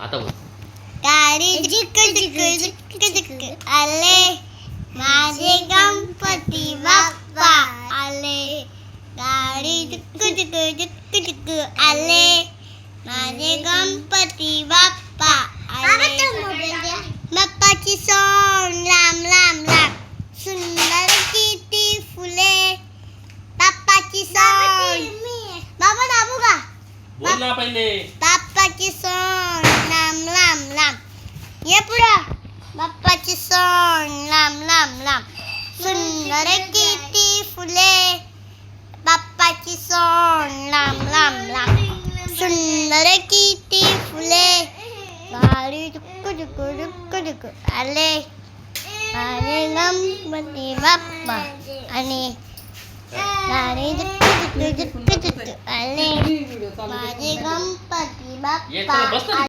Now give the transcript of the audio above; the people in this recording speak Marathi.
आता बोल. गाडी झिक झिक झिक झिक आले माझे गणपती बाप्पा आले. गाडी झिक झिक झिक झिक आले माझे गणपती बाप्पा आले. बाप्पाची सोंग लांब लांब लांब सुंदर किती फुले. बाप्पाची सोंग बाबा दाबू का? बोल ना पहिले. बाप्पाची सोंग लांब लांब लांब ये पुढं. बाप्पाची सोंग लांब लांब लांब सुंदर किती फुले. बाप्पाची सोंग लांब लांब लांब सुंदर किती फुले. गाडी झुक झुक झुक झुक आले माझे गणपती बाप्पा आले. गाडी झुक झुक झुक झुक आले माझे गणपती बाप्पा.